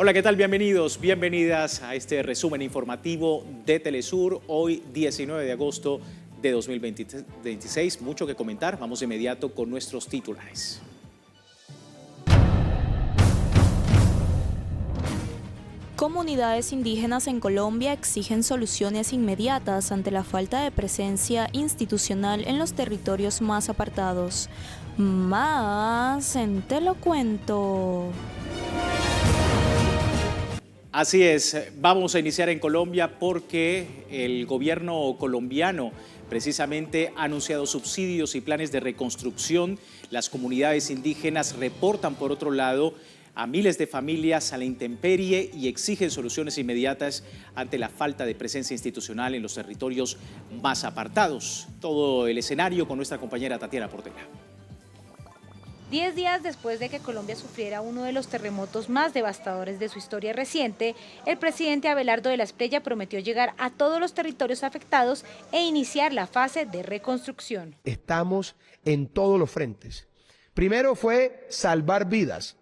Hola, ¿qué tal? Bienvenidos, bienvenidas a este resumen informativo de Telesur, hoy 19 de agosto de 2026. Mucho que comentar, vamos de inmediato con nuestros titulares. Comunidades indígenas en Colombia exigen soluciones inmediatas ante la falta de presencia institucional en los territorios más apartados. Más en Te lo cuento. Así es, vamos a iniciar en Colombia porque el gobierno colombiano precisamente ha anunciado subsidios y planes de reconstrucción. Las comunidades indígenas reportan, por otro lado, a miles de familias a la intemperie y exigen soluciones inmediatas ante la falta de presencia institucional en los territorios más apartados. Todo el escenario con nuestra compañera Tatiana Portela. 10 días después de que Colombia sufriera uno de los terremotos más devastadores de su historia reciente, el presidente Abelardo de la Espriella prometió llegar a todos los territorios afectados e iniciar la fase de reconstrucción. Estamos en todos los frentes. Primero fue salvar vidas.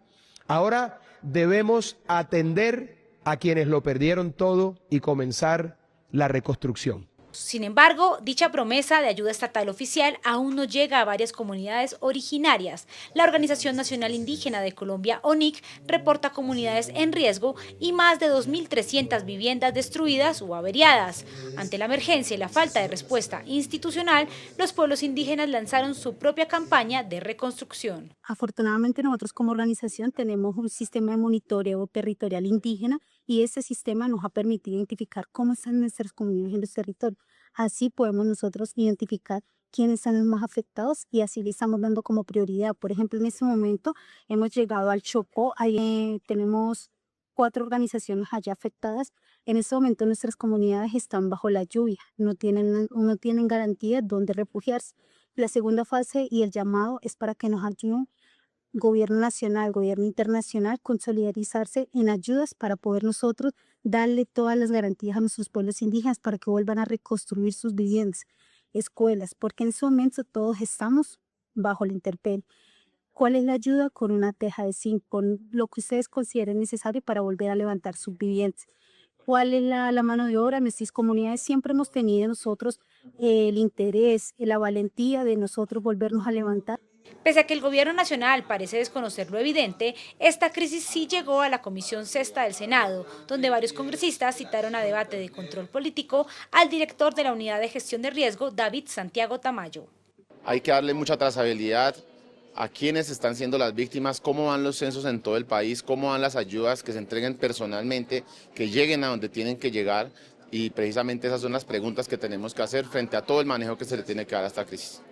Ahora debemos atender a quienes lo perdieron todo y comenzar la reconstrucción. Sin embargo, dicha promesa de ayuda estatal oficial aún no llega a varias comunidades originarias. La Organización Nacional Indígena de Colombia, ONIC, reporta comunidades en riesgo y más de 2.300 viviendas destruidas o averiadas. Ante la emergencia y la falta de respuesta institucional, los pueblos indígenas lanzaron su propia campaña de reconstrucción. Afortunadamente nosotros como organización tenemos un sistema de monitoreo territorial indígena y ese sistema nos ha permitido identificar cómo están nuestras comunidades en los territorios. Así podemos nosotros identificar quiénes están los más afectados y así le estamos dando como prioridad. Por ejemplo, en este momento hemos llegado al Chocó, ahí tenemos 4 organizaciones allá afectadas. En este momento nuestras comunidades están bajo la lluvia, no tienen garantía de dónde refugiarse. La segunda fase y el llamado es para que nos ayuden gobierno nacional, gobierno internacional, con solidarizarse en ayudas para poder nosotros darle todas las garantías a nuestros pueblos indígenas para que vuelvan a reconstruir sus viviendas, escuelas, porque en ese momento todos estamos bajo la intemperie. ¿Cuál es la ayuda? Con una teja de zinc, con lo que ustedes consideren necesario para volver a levantar sus viviendas. ¿Cuál es la mano de obra? En nuestras comunidades siempre hemos tenido nosotros el interés, la valentía de nosotros volvernos a levantar. Pese a que el gobierno nacional parece desconocer lo evidente, esta crisis sí llegó a la Comisión Sexta del Senado, donde varios congresistas citaron a debate de control político al director de la Unidad de Gestión de Riesgo, David Santiago Tamayo. Hay que darle mucha trazabilidad a quiénes están siendo las víctimas, cómo van los censos en todo el país, cómo van las ayudas que se entreguen personalmente, que lleguen a donde tienen que llegar, y precisamente esas son las preguntas que tenemos que hacer frente a todo el manejo que se le tiene que dar a esta crisis.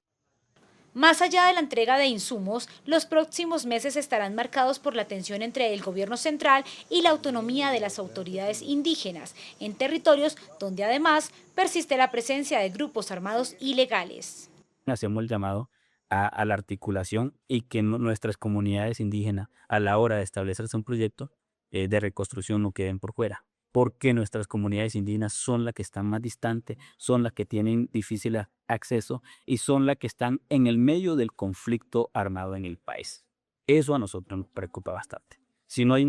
Más allá de la entrega de insumos, los próximos meses estarán marcados por la tensión entre el gobierno central y la autonomía de las autoridades indígenas, en territorios donde además persiste la presencia de grupos armados ilegales. Hacemos el llamado a la articulación y que nuestras comunidades indígenas, a la hora de establecerse un proyecto de reconstrucción, no queden por fuera, porque nuestras comunidades indígenas son las que están más distantes, son las que tienen difícil acceso y son las que están en el medio del conflicto armado en el país. Eso a nosotros nos preocupa bastante. Si no hay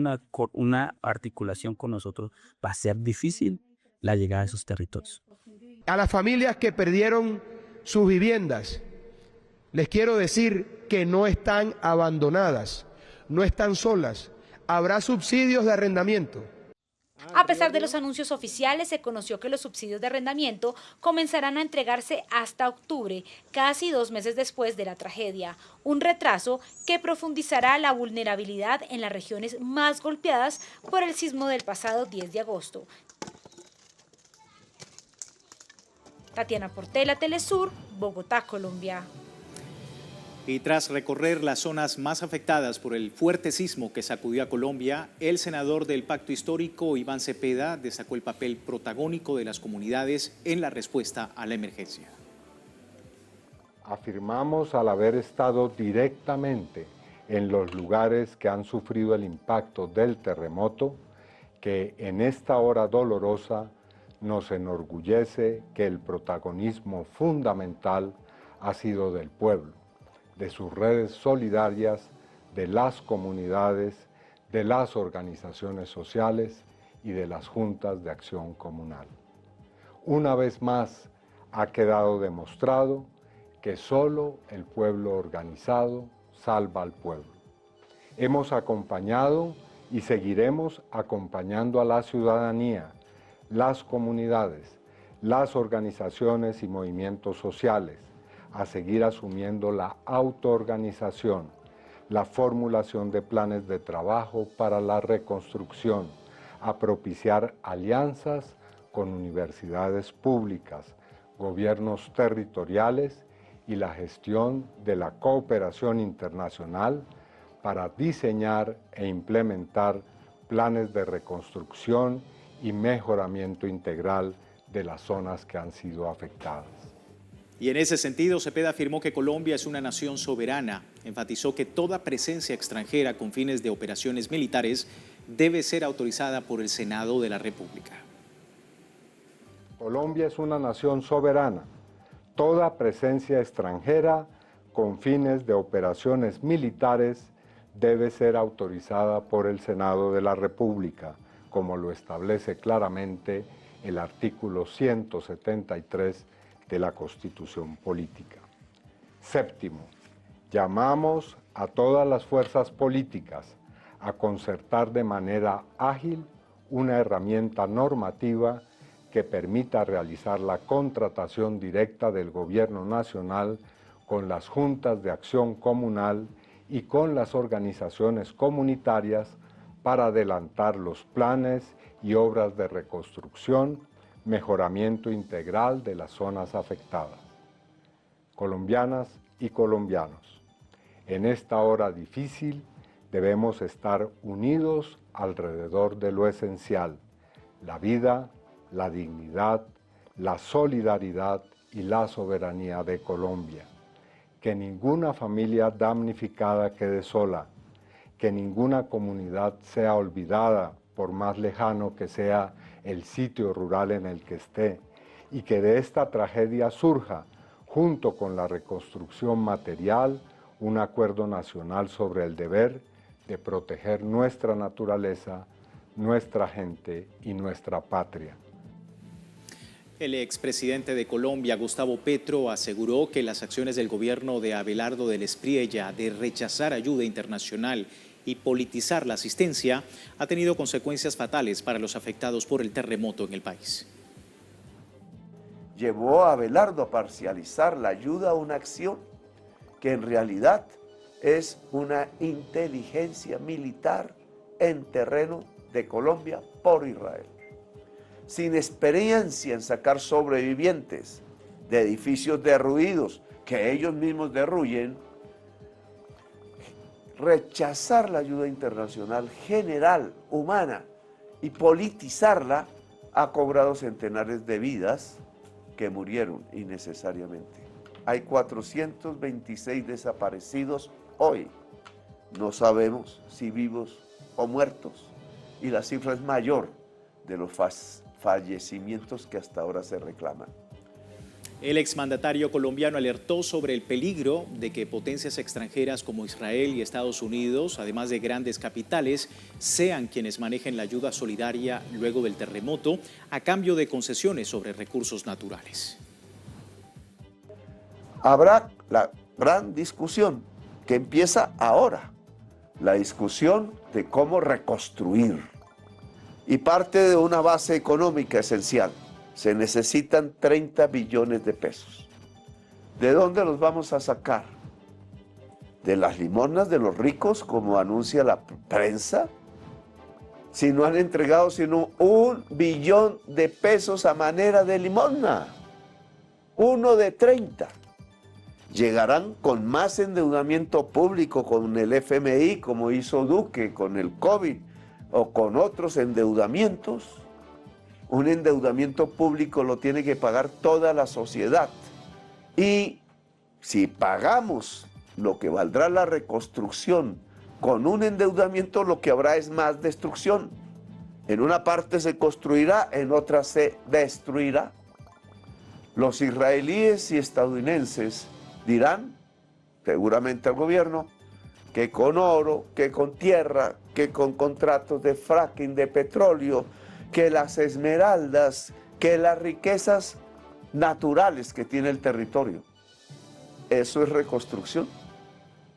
una articulación con nosotros, va a ser difícil la llegada a esos territorios. A las familias que perdieron sus viviendas, les quiero decir que no están abandonadas, no están solas. Habrá subsidios de arrendamiento. A pesar de los anuncios oficiales, se conoció que los subsidios de arrendamiento comenzarán a entregarse hasta octubre, casi 2 meses después de la tragedia. Un retraso que profundizará la vulnerabilidad en las regiones más golpeadas por el sismo del pasado 10 de agosto. Tatiana Portela, Telesur, Bogotá, Colombia. Y tras recorrer las zonas más afectadas por el fuerte sismo que sacudió a Colombia, el senador del Pacto Histórico, Iván Cepeda, destacó el papel protagónico de las comunidades en la respuesta a la emergencia. Afirmamos al haber estado directamente en los lugares que han sufrido el impacto del terremoto, que en esta hora dolorosa nos enorgullece que el protagonismo fundamental ha sido del pueblo, de sus redes solidarias, de las comunidades, de las organizaciones sociales y de las juntas de acción comunal. Una vez más ha quedado demostrado que solo el pueblo organizado salva al pueblo. Hemos acompañado y seguiremos acompañando a la ciudadanía, las comunidades, las organizaciones y movimientos sociales a seguir asumiendo la autoorganización, la formulación de planes de trabajo para la reconstrucción, a propiciar alianzas con universidades públicas, gobiernos territoriales y la gestión de la cooperación internacional para diseñar e implementar planes de reconstrucción y mejoramiento integral de las zonas que han sido afectadas. Y en ese sentido, Cepeda afirmó que Colombia es una nación soberana. Enfatizó que toda presencia extranjera con fines de operaciones militares debe ser autorizada por el Senado de la República. Colombia es una nación soberana. Toda presencia extranjera con fines de operaciones militares debe ser autorizada por el Senado de la República, como lo establece claramente el artículo 173 de la Constitución Política. Séptimo, llamamos a todas las fuerzas políticas a concertar de manera ágil una herramienta normativa que permita realizar la contratación directa del Gobierno Nacional con las juntas de acción comunal y con las organizaciones comunitarias para adelantar los planes y obras de reconstrucción, mejoramiento integral de las zonas afectadas. Colombianas y colombianos, en esta hora difícil debemos estar unidos alrededor de lo esencial, la vida, la dignidad, la solidaridad y la soberanía de Colombia. Que ninguna familia damnificada quede sola, que ninguna comunidad sea olvidada por más lejano que sea el sitio rural en el que esté, y que de esta tragedia surja, junto con la reconstrucción material, un acuerdo nacional sobre el deber de proteger nuestra naturaleza, nuestra gente y nuestra patria. El expresidente de Colombia, Gustavo Petro, aseguró que las acciones del gobierno de Abelardo del Espriella de rechazar ayuda internacional y politizar la asistencia ha tenido consecuencias fatales para los afectados por el terremoto en el país. Llevó a Abelardo a parcializar la ayuda a una acción que en realidad es una inteligencia militar en terreno de Colombia por Israel. Sin experiencia en sacar sobrevivientes de edificios derruidos que ellos mismos derruyen, rechazar la ayuda internacional general, humana, y politizarla ha cobrado centenares de vidas que murieron innecesariamente. Hay 426 desaparecidos hoy. No sabemos si vivos o muertos, y la cifra es mayor de los fallecimientos que hasta ahora se reclaman. El exmandatario colombiano alertó sobre el peligro de que potencias extranjeras como Israel y Estados Unidos, además de grandes capitales, sean quienes manejen la ayuda solidaria luego del terremoto a cambio de concesiones sobre recursos naturales. Habrá la gran discusión que empieza ahora, la discusión de cómo reconstruir. Y parte de una base económica esencial. Se necesitan 30 billones de pesos. ¿De dónde los vamos a sacar? ¿De las limosnas de los ricos, como anuncia la prensa? Si no han entregado sino 1 billón de pesos a manera de limosna. 1 de 30. Llegarán con más endeudamiento público con el FMI, como hizo Duque con el COVID, o con otros endeudamientos. Un endeudamiento público lo tiene que pagar toda la sociedad. Y si pagamos lo que valdrá la reconstrucción con un endeudamiento, lo que habrá es más destrucción. En una parte se construirá, en otra se destruirá. Los israelíes y estadounidenses dirán, seguramente al gobierno, que con oro, que con tierra, que con contratos de fracking de petróleo, que las esmeraldas, que las riquezas naturales que tiene el territorio. ¿Eso es reconstrucción?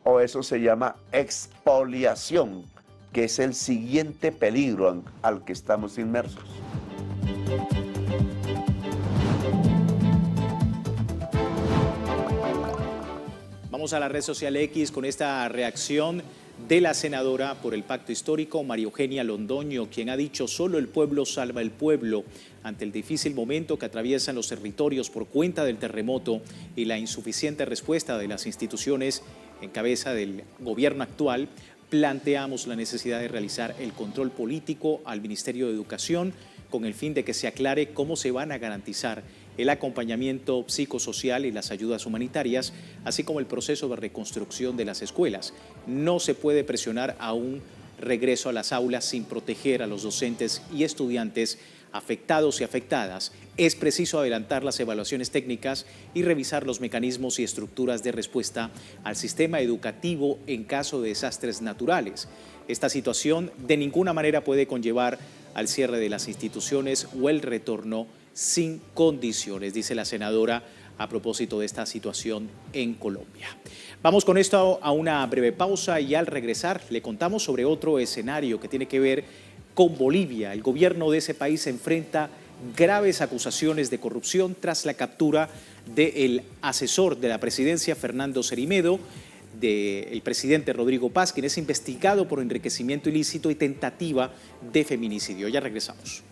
¿O eso se llama expoliación, que es el siguiente peligro al que estamos inmersos? Vamos a la red social X con esta reacción de la senadora por el Pacto Histórico, María Eugenia Londoño, quien ha dicho: solo el pueblo salva el pueblo. Ante el difícil momento que atraviesan los territorios por cuenta del terremoto y la insuficiente respuesta de las instituciones en cabeza del gobierno actual, planteamos la necesidad de realizar el control político al Ministerio de Educación con el fin de que se aclare cómo se van a garantizar el acompañamiento psicosocial y las ayudas humanitarias, así como el proceso de reconstrucción de las escuelas. No se puede presionar a un regreso a las aulas sin proteger a los docentes y estudiantes afectados y afectadas. Es preciso adelantar las evaluaciones técnicas y revisar los mecanismos y estructuras de respuesta al sistema educativo en caso de desastres naturales. Esta situación de ninguna manera puede conllevar al cierre de las instituciones o el retorno sin condiciones, dice la senadora a propósito de esta situación en Colombia. Vamos con esto a una breve pausa y al regresar le contamos sobre otro escenario que tiene que ver con Bolivia. El gobierno de ese país enfrenta graves acusaciones de corrupción tras la captura del asesor de la presidencia, Fernando Cerimedo, del presidente Rodrigo Paz, quien es investigado por enriquecimiento ilícito y tentativa de feminicidio. Ya regresamos.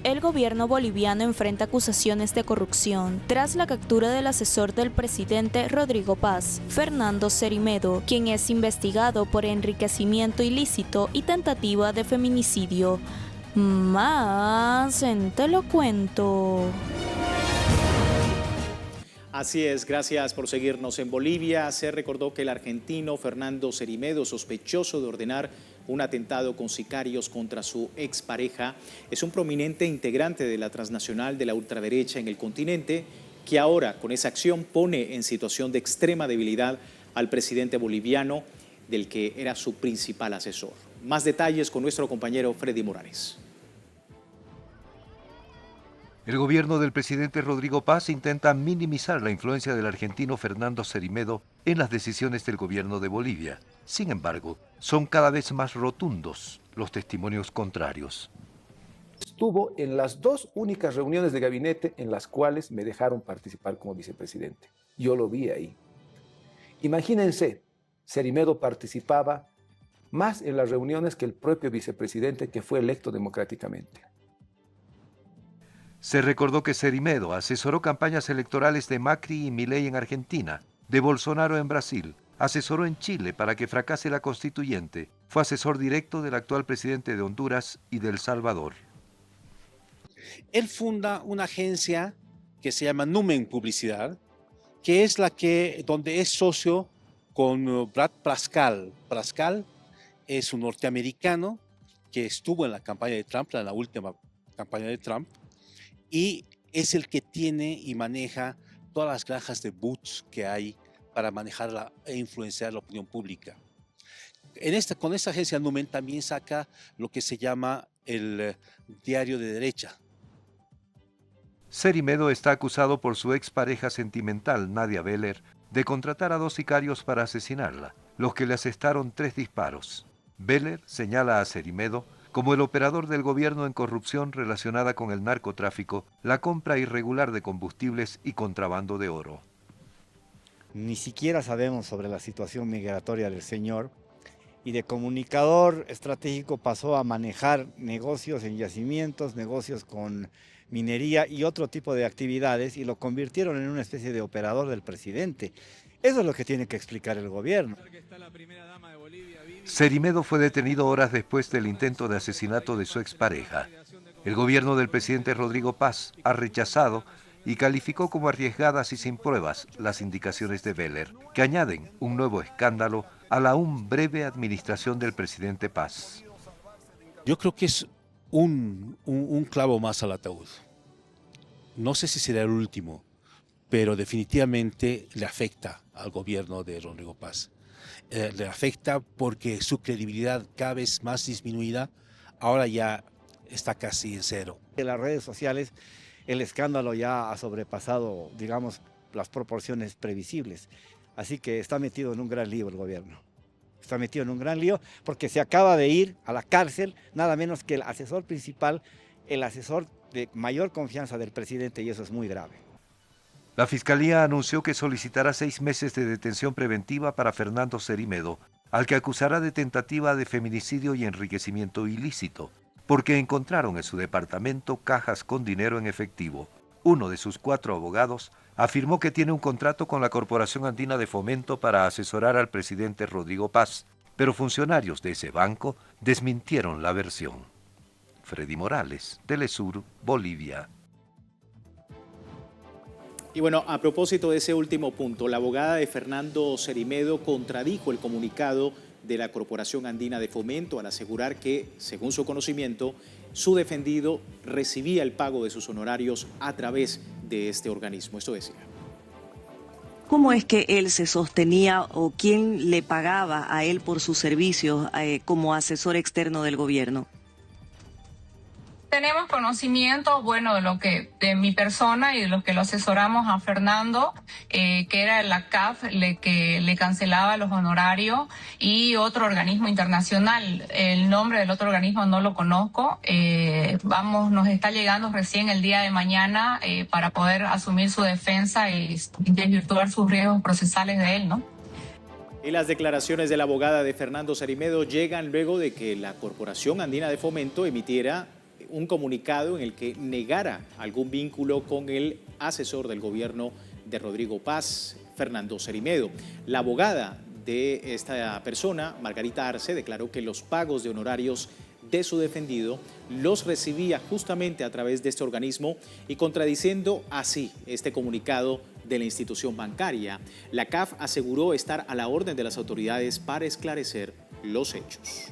El gobierno boliviano enfrenta acusaciones de corrupción tras la captura del asesor del presidente Rodrigo Paz, Fernando Cerimedo, quien es investigado por enriquecimiento ilícito y tentativa de feminicidio. Más en Te lo cuento. Así es, gracias por seguirnos. En Bolivia se recordó que el argentino Fernando Cerimedo, sospechoso de ordenar un atentado con sicarios contra su expareja, es un prominente integrante de la transnacional de la ultraderecha en el continente, que ahora con esa acción pone en situación de extrema debilidad al presidente boliviano, del que era su principal asesor. Más detalles con nuestro compañero Freddy Morales. El gobierno del presidente Rodrigo Paz intenta minimizar la influencia del argentino Fernando Cerimedo en las decisiones del gobierno de Bolivia. Sin embargo, son cada vez más rotundos los testimonios contrarios. Estuvo en las dos únicas reuniones de gabinete en las cuales me dejaron participar como vicepresidente. Yo lo vi ahí. Imagínense, Cerimedo participaba más en las reuniones que el propio vicepresidente, que fue electo democráticamente. Se recordó que Cerimedo asesoró campañas electorales de Macri y Milei en Argentina, de Bolsonaro en Brasil, asesoró en Chile para que fracase la constituyente, fue asesor directo del actual presidente de Honduras y de El Salvador. Él funda una agencia que se llama Numen Publicidad, que es donde es socio con Brad Parscale. Parscale es un norteamericano que estuvo en la campaña de Trump, en la última campaña de Trump, y es el que tiene y maneja todas las granjas de bots que hay para manejar e influenciar la opinión pública. Con esta agencia Numen también saca lo que se llama el diario de derecha. Cerimedo está acusado por su expareja sentimental, Nadia Beller, de contratar a 2 sicarios para asesinarla, los que le asestaron 3 disparos. Beller señala a Cerimedo como el operador del gobierno en corrupción relacionada con el narcotráfico, la compra irregular de combustibles y contrabando de oro. Ni siquiera sabemos sobre la situación migratoria del señor, y de comunicador estratégico pasó a manejar negocios en yacimientos, negocios con minería y otro tipo de actividades y lo convirtieron en una especie de operador del presidente. Eso es lo que tiene que explicar el gobierno. Cerimedo fue detenido horas después del intento de asesinato de su expareja. El gobierno del presidente Rodrigo Paz ha rechazado y calificó como arriesgadas y sin pruebas las indicaciones de Veller, que añaden un nuevo escándalo a la aún breve administración del presidente Paz. Yo creo que es un clavo más al ataúd. No sé si será el último, pero definitivamente le afecta al gobierno de Rodrigo Paz. Le afecta porque su credibilidad cada vez más disminuida, ahora ya está casi en cero. En las redes sociales el escándalo ya ha sobrepasado, digamos, las proporciones previsibles. Así que está metido en un gran lío el gobierno. Está metido en un gran lío porque se acaba de ir a la cárcel nada menos que el asesor principal, el asesor de mayor confianza del presidente, y eso es muy grave. La Fiscalía anunció que solicitará 6 meses de detención preventiva para Fernando Cerimedo, al que acusará de tentativa de feminicidio y enriquecimiento ilícito, porque encontraron en su departamento cajas con dinero en efectivo. Uno de sus 4 abogados afirmó que tiene un contrato con la Corporación Andina de Fomento para asesorar al presidente Rodrigo Paz, pero funcionarios de ese banco desmintieron la versión. Freddy Morales, Telesur, Bolivia. Y bueno, a propósito de ese último punto, la abogada de Fernando Cerimedo contradijo el comunicado de la Corporación Andina de Fomento al asegurar que, según su conocimiento, su defendido recibía el pago de sus honorarios a través de este organismo. Esto decía. ¿Cómo es que él se sostenía o quién le pagaba a él por sus servicios como asesor externo del gobierno? Tenemos conocimiento, bueno, de mi persona y de lo que lo asesoramos a Fernando, que era la CAF que le cancelaba los honorarios, y otro organismo internacional. El nombre del otro organismo no lo conozco. Nos está llegando recién el día de mañana para poder asumir su defensa y desvirtuar sus riesgos procesales de él, ¿no? Y las declaraciones de la abogada de Fernando Cerimedo llegan luego de que la Corporación Andina de Fomento emitiera un comunicado en el que negara algún vínculo con el asesor del gobierno de Rodrigo Paz, Fernando Cerimedo. La abogada de esta persona, Margarita Arce, declaró que los pagos de honorarios de su defendido los recibía justamente a través de este organismo y contradiciendo así este comunicado de la institución bancaria. La CAF aseguró estar a la orden de las autoridades para esclarecer los hechos.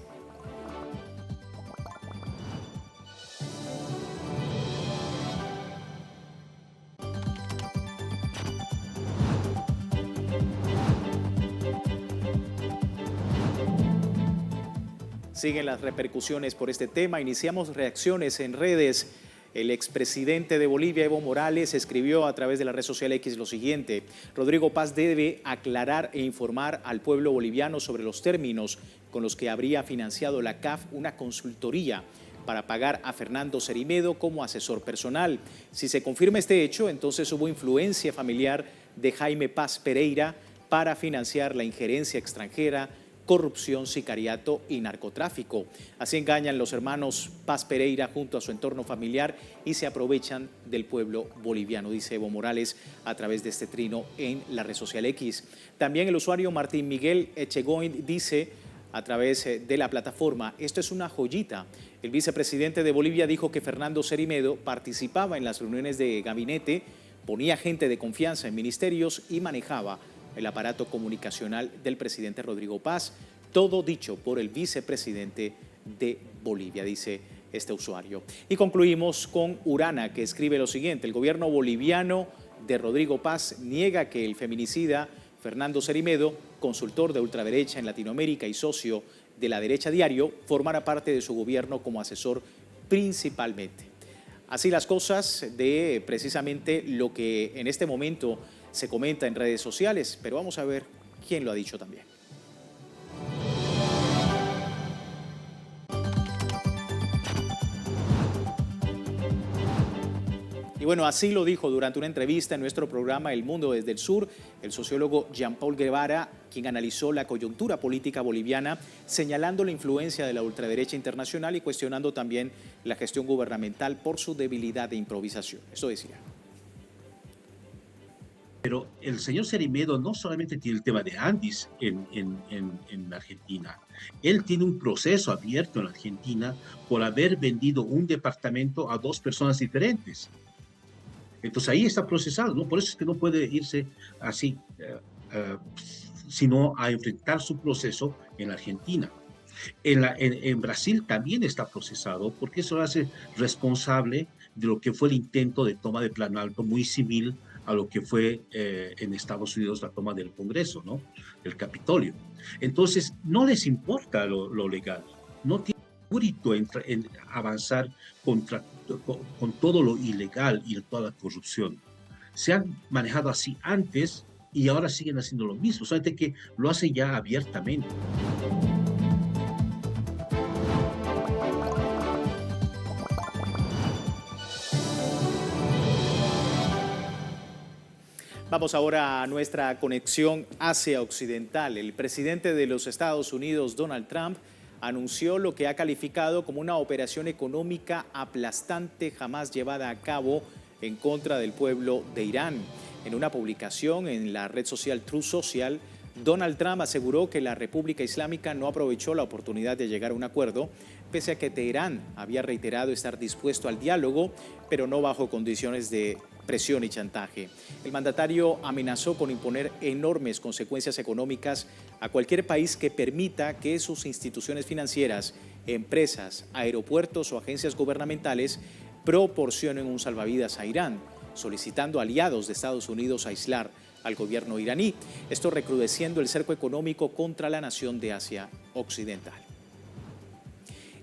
Siguen las repercusiones por este tema. Iniciamos reacciones en redes. El expresidente de Bolivia, Evo Morales, escribió a través de la red social X lo siguiente: Rodrigo Paz debe aclarar e informar al pueblo boliviano sobre los términos con los que habría financiado la CAF una consultoría para pagar a Fernando Cerimedo como asesor personal. Si se confirma este hecho, entonces hubo influencia familiar de Jaime Paz Pereira para financiar la injerencia extranjera, corrupción, sicariato y narcotráfico. Así engañan los hermanos Paz Pereira junto a su entorno familiar y se aprovechan del pueblo boliviano, dice Evo Morales a través de este trino en la red social X. También el usuario Martín Miguel Echegoin dice a través de la plataforma: esto es una joyita. El vicepresidente de Bolivia dijo que Fernando Cerimedo participaba en las reuniones de gabinete, ponía gente de confianza en ministerios y manejaba el aparato comunicacional del presidente Rodrigo Paz, todo dicho por el vicepresidente de Bolivia, dice este usuario. Y concluimos con Urana, que escribe lo siguiente: el gobierno boliviano de Rodrigo Paz niega que el feminicida Fernando Cerimedo, consultor de ultraderecha en Latinoamérica y socio de La Derecha Diario, formara parte de su gobierno como asesor principalmente. Así las cosas de precisamente lo que en este momento se comenta en redes sociales, pero vamos a ver quién lo ha dicho también. Y bueno, así lo dijo durante una entrevista en nuestro programa El Mundo desde el Sur el sociólogo Jean-Paul Guevara, quien analizó la coyuntura política boliviana, señalando la influencia de la ultraderecha internacional y cuestionando también la gestión gubernamental por su debilidad de improvisación. Eso decía. Pero el señor Cerimedo no solamente tiene el tema de Andis en Argentina, él tiene un proceso abierto en Argentina por haber vendido un departamento a 2 personas diferentes. Entonces ahí está procesado, ¿no? Por eso es que no puede irse así, sino a enfrentar su proceso en Argentina. En Brasil también está procesado porque eso lo hace responsable de lo que fue el intento de toma de Planalto muy similar a lo que fue en Estados Unidos la toma del Congreso, ¿no? El Capitolio. Entonces, no les importa lo legal, no tienen mérito en avanzar con todo lo ilegal y toda la corrupción. Se han manejado así antes y ahora siguen haciendo lo mismo, solamente que lo hacen ya abiertamente. Vamos ahora a nuestra conexión Asia-Occidental. El presidente de los Estados Unidos, Donald Trump, anunció lo que ha calificado como una operación económica aplastante jamás llevada a cabo en contra del pueblo de Irán. En una publicación en la red social Truth Social, Donald Trump aseguró que la República Islámica no aprovechó la oportunidad de llegar a un acuerdo, pese a que Teherán había reiterado estar dispuesto al diálogo, pero no bajo condiciones de presión y chantaje. El mandatario amenazó con imponer enormes consecuencias económicas a cualquier país que permita que sus instituciones financieras, empresas, aeropuertos o agencias gubernamentales proporcionen un salvavidas a Irán, solicitando aliados de Estados Unidos a aislar al gobierno iraní, esto recrudeciendo el cerco económico contra la nación de Asia Occidental.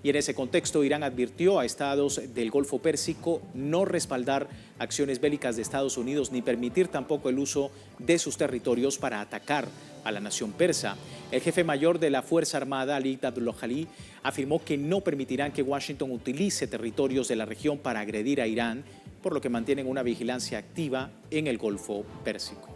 Y en ese contexto, Irán advirtió a estados del Golfo Pérsico no respaldar acciones bélicas de Estados Unidos ni permitir tampoco el uso de sus territorios para atacar a la nación persa. El jefe mayor de la Fuerza Armada, Ali Abdullah-Ali, afirmó que no permitirán que Washington utilice territorios de la región para agredir a Irán, por lo que mantienen una vigilancia activa en el Golfo Pérsico.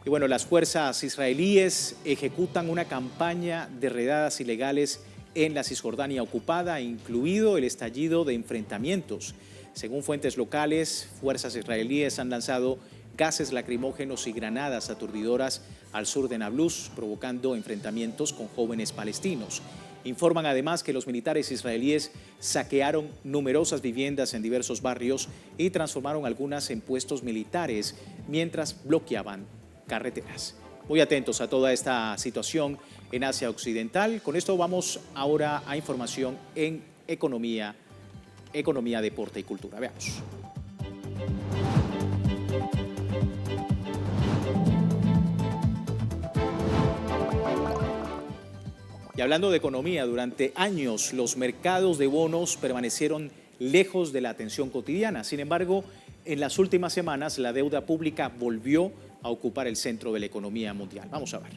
Y bueno, las fuerzas israelíes ejecutan una campaña de redadas ilegales en la Cisjordania ocupada, incluido el estallido de enfrentamientos. Según fuentes locales, fuerzas israelíes han lanzado gases lacrimógenos y granadas aturdidoras al sur de Nablus, provocando enfrentamientos con jóvenes palestinos. Informan además que los militares israelíes saquearon numerosas viviendas en diversos barrios y transformaron algunas en puestos militares mientras bloqueaban carreteras. Muy atentos a toda esta situación en Asia Occidental. Con esto vamos ahora a información en economía, deporte y cultura. Veamos. Y hablando de economía, durante años los mercados de bonos permanecieron lejos de la atención cotidiana. Sin embargo, en las últimas semanas la deuda pública volvió a ocupar el centro de la economía mundial. Vamos a ver.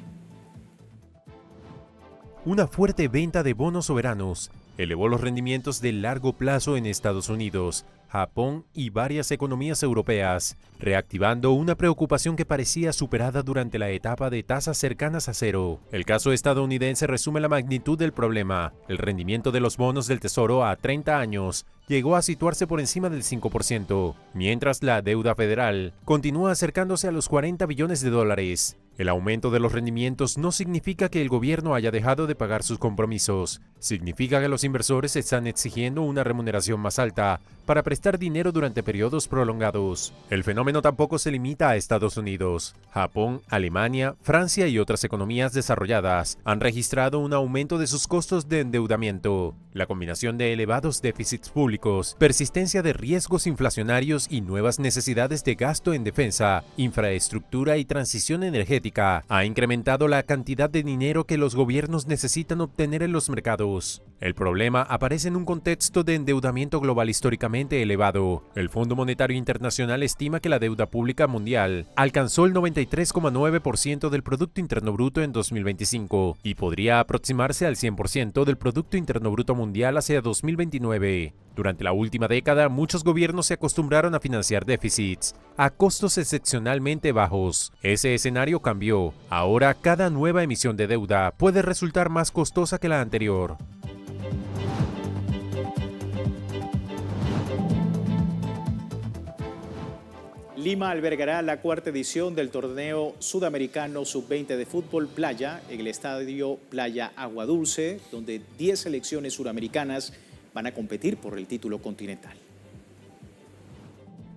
Una fuerte venta de bonos soberanos elevó los rendimientos de largo plazo en Estados Unidos, Japón y varias economías europeas, reactivando una preocupación que parecía superada durante la etapa de tasas cercanas a cero. El caso estadounidense resume la magnitud del problema. El rendimiento de los bonos del Tesoro a 30 años llegó a situarse por encima del 5%, mientras la deuda federal continúa acercándose a los 40 billones de dólares. El aumento de los rendimientos no significa que el gobierno haya dejado de pagar sus compromisos. Significa que los inversores están exigiendo una remuneración más alta para prestar dinero durante periodos prolongados. El fenómeno tampoco se limita a Estados Unidos. Japón, Alemania, Francia y otras economías desarrolladas han registrado un aumento de sus costos de endeudamiento. La combinación de elevados déficits públicos, persistencia de riesgos inflacionarios y nuevas necesidades de gasto en defensa, infraestructura y transición energética ha incrementado la cantidad de dinero que los gobiernos necesitan obtener en los mercados. El problema aparece en un contexto de endeudamiento global históricamente elevado. El Fondo Monetario Internacional estima que la deuda pública mundial alcanzó el 93,9% del Producto Interno Bruto en 2025 y podría aproximarse al 100% del Producto Interno Bruto mundial hacia 2029. Durante la última década, muchos gobiernos se acostumbraron a financiar déficits a costos excepcionalmente bajos. Ese escenario cambió. Ahora, cada nueva emisión de deuda puede resultar más costosa que la anterior. Lima albergará la cuarta edición del torneo sudamericano sub-20 de fútbol playa en el estadio Playa Agua Dulce, donde 10 selecciones suramericanas van a competir por el título continental.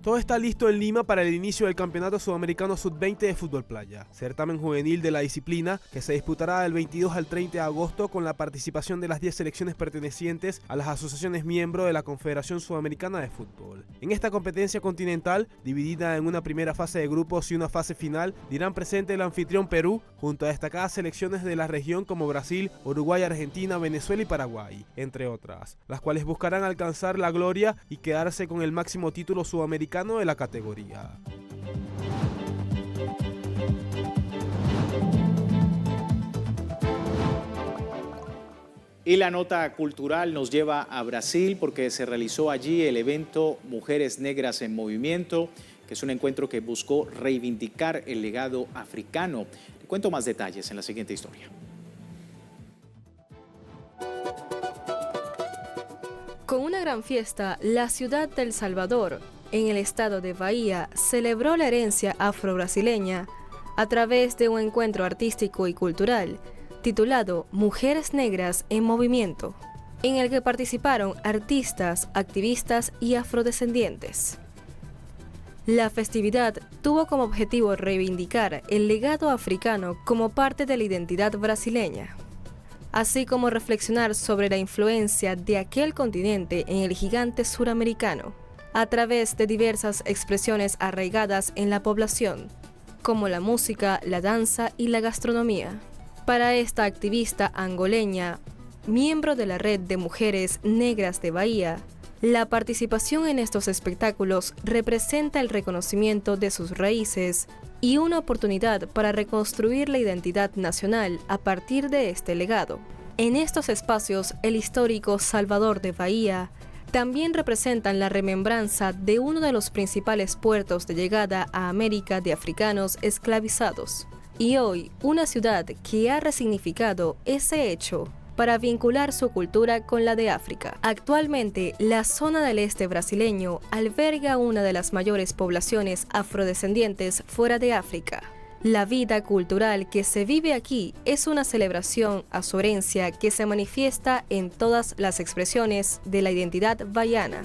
Todo está listo en Lima para el inicio del Campeonato Sudamericano Sub-20 de Fútbol Playa, certamen juvenil de la disciplina que se disputará del 22 al 30 de agosto con la participación de las 10 selecciones pertenecientes a las asociaciones miembros de la Confederación Sudamericana de Fútbol. En esta competencia continental, dividida en una primera fase de grupos y una fase final, dirán presente el anfitrión Perú, junto a destacadas selecciones de la región como Brasil, Uruguay, Argentina, Venezuela y Paraguay, entre otras, las cuales buscarán alcanzar la gloria y quedarse con el máximo título sudamericano de la categoría. Y la nota cultural nos lleva a Brasil porque se realizó allí el evento Mujeres Negras en Movimiento, que es un encuentro que buscó reivindicar el legado africano. Le cuento más detalles en la siguiente historia. Con una gran fiesta, la ciudad de El Salvador, en el estado de Bahía, celebró la herencia afro-brasileña a través de un encuentro artístico y cultural titulado Mujeres Negras en Movimiento, en el que participaron artistas, activistas y afrodescendientes. La festividad tuvo como objetivo reivindicar el legado africano como parte de la identidad brasileña, así como reflexionar sobre la influencia de aquel continente en el gigante suramericano, a través de diversas expresiones arraigadas en la población, como la música, la danza y la gastronomía. Para esta activista angoleña, miembro de la Red de Mujeres Negras de Bahía, la participación en estos espectáculos representa el reconocimiento de sus raíces y una oportunidad para reconstruir la identidad nacional a partir de este legado. En estos espacios, el histórico Salvador de Bahía también representan la remembranza de uno de los principales puertos de llegada a América de africanos esclavizados, y hoy una ciudad que ha resignificado ese hecho para vincular su cultura con la de África. Actualmente, la zona del este brasileño alberga una de las mayores poblaciones afrodescendientes fuera de África. La vida cultural que se vive aquí es una celebración a su herencia que se manifiesta en todas las expresiones de la identidad bahiana.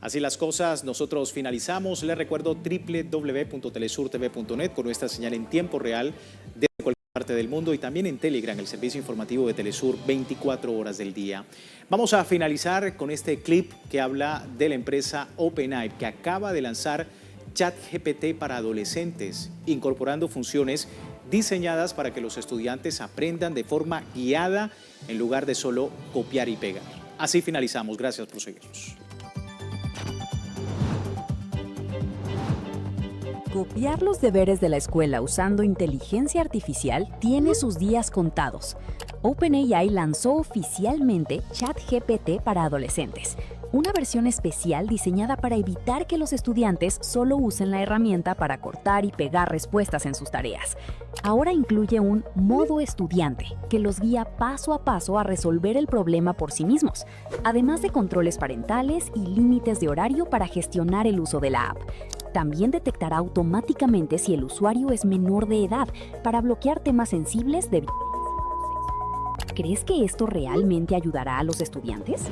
Así las cosas, nosotros finalizamos. Les recuerdo www.telesurtv.net con nuestra señal en tiempo real desde cualquier parte del mundo y también en Telegram, el servicio informativo de Telesur 24 horas del día. Vamos a finalizar con este clip que habla de la empresa OpenAI, que acaba de lanzar ChatGPT para adolescentes, incorporando funciones diseñadas para que los estudiantes aprendan de forma guiada en lugar de solo copiar y pegar. Así finalizamos. Gracias por seguirnos. Copiar los deberes de la escuela usando inteligencia artificial tiene sus días contados. OpenAI lanzó oficialmente ChatGPT para adolescentes, una versión especial diseñada para evitar que los estudiantes solo usen la herramienta para cortar y pegar respuestas en sus tareas. Ahora incluye un modo estudiante que los guía paso a paso a resolver el problema por sí mismos, además de controles parentales y límites de horario para gestionar el uso de la app. También detectará automáticamente si el usuario es menor de edad para bloquear temas sensibles de violencia o sexo. ¿Crees que esto realmente ayudará a los estudiantes?